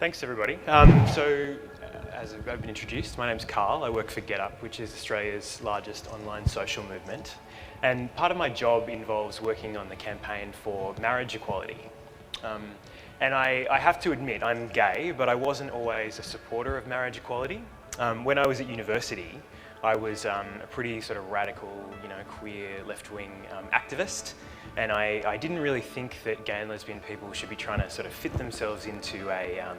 Thanks everybody. As I've been introduced, my name's Carl. I work for GetUp, which is Australia's largest online social movement. And part of my job involves working on the campaign for marriage equality. And I have to admit, I'm gay, but I wasn't always a supporter of marriage equality. When I was at university, I was a pretty sort of radical, queer, left-wing activist. And I didn't really think that gay and lesbian people should be trying to sort of fit themselves into a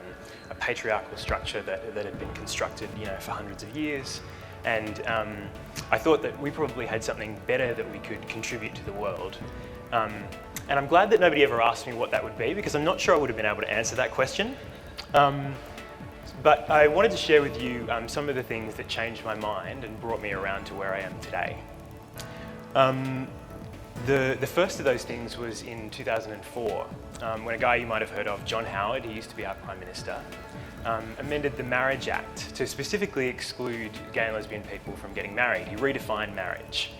patriarchal structure that had been constructed, for hundreds of years. And I thought that we probably had something better that we could contribute to the world. And I'm glad that nobody ever asked me what that would be, because I'm not sure I would have been able to answer that question. But I wanted to share with you some of the things that changed my mind and brought me around to where I am today. The first of those things was in 2004, when a guy you might have heard of, John Howard, he used to be our Prime Minister, amended the Marriage Act to specifically exclude gay and lesbian people from getting married. He redefined marriage.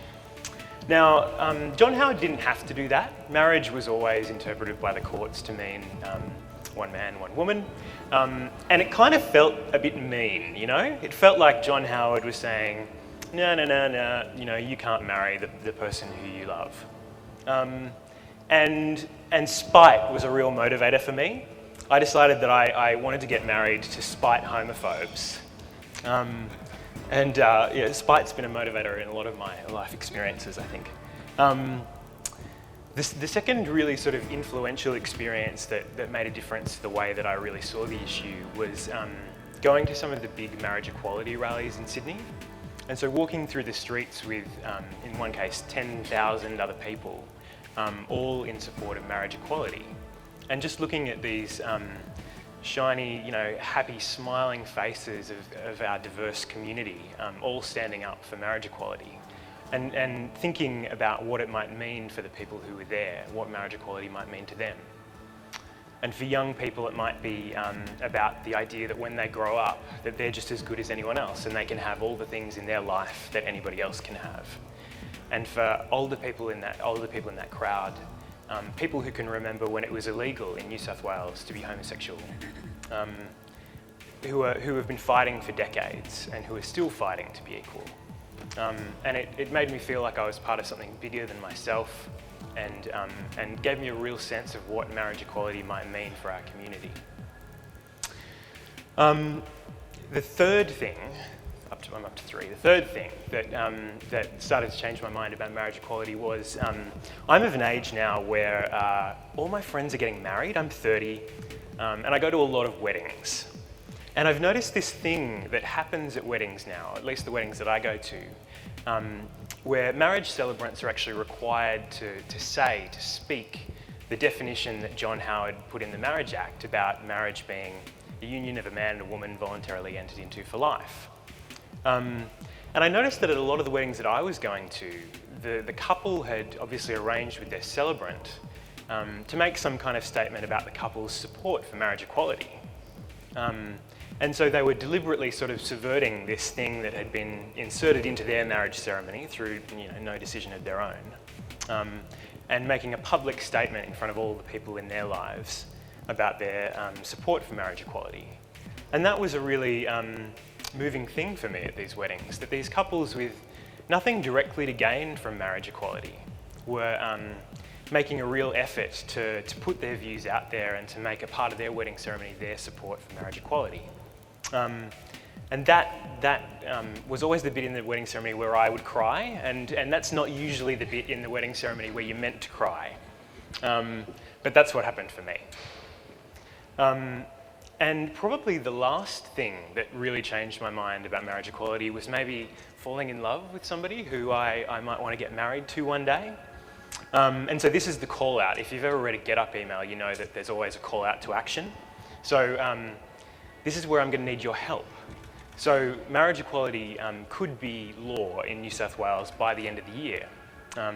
Now, John Howard didn't have to do that. Marriage was always interpreted by the courts to mean one man, one woman. And it kind of felt a bit mean, It felt like John Howard was saying, no, you can't marry the person who you love. And spite was a real motivator for me. I decided that I wanted to get married to spite homophobes. Spite's been a motivator in a lot of my life experiences, I think. The second really sort of influential experience that made a difference to the way that I really saw the issue was going to some of the big marriage equality rallies in Sydney. And so walking through the streets with, in one case, 10,000 other people, all in support of marriage equality. And just looking at these shiny, happy, smiling faces of our diverse community, all standing up for marriage equality. And thinking about what it might mean for the people who were there, what marriage equality might mean to them. And for young people, it might be about the idea that when they grow up, that they're just as good as anyone else and they can have all the things in their life that anybody else can have. And for older people in that crowd, people who can remember when it was illegal in New South Wales to be homosexual, who have been fighting for decades and who are still fighting to be equal. And it made me feel like I was part of something bigger than myself, and gave me a real sense of what marriage equality might mean for our community. The third thing, I'm up to three. The third thing that started to change my mind about marriage equality was I'm of an age now where all my friends are getting married. I'm 30, and I go to a lot of weddings. And I've noticed this thing that happens at weddings now, at least the weddings that I go to, where marriage celebrants are actually required to speak the definition that John Howard put in the Marriage Act about marriage being a union of a man and a woman voluntarily entered into for life. And I noticed that at a lot of the weddings that I was going to, the couple had obviously arranged with their celebrant to make some kind of statement about the couple's support for marriage equality. And so they were deliberately sort of subverting this thing that had been inserted into their marriage ceremony through no decision of their own, and making a public statement in front of all the people in their lives about their support for marriage equality. And that was a really moving thing for me at these weddings, that these couples with nothing directly to gain from marriage equality were making a real effort to put their views out there and to make a part of their wedding ceremony their support for marriage equality. And that was always the bit in the wedding ceremony where I would cry, and that's not usually the bit in the wedding ceremony where you're meant to cry. But that's what happened for me. And probably the last thing that really changed my mind about marriage equality was maybe falling in love with somebody who I might want to get married to one day. And so this is the call out. If you've ever read a GetUp email, you know that there's always a call out to action. So this is where I'm going to need your help. So marriage equality could be law in New South Wales by the end of the year.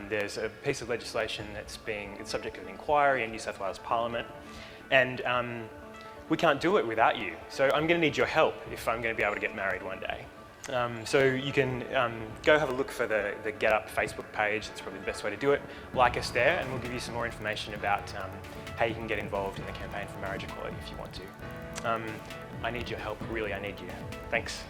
There's a piece of legislation that's being the subject of an inquiry in New South Wales Parliament, and we can't do it without you. So I'm going to need your help if I'm going to be able to get married one day. So you can go have a look for the Get Up Facebook page. That's probably the best way to do it. Like us there, and we'll give you some more information about how you can get involved in the campaign for marriage equality if you want to. I need your help, really, I need you. Thanks.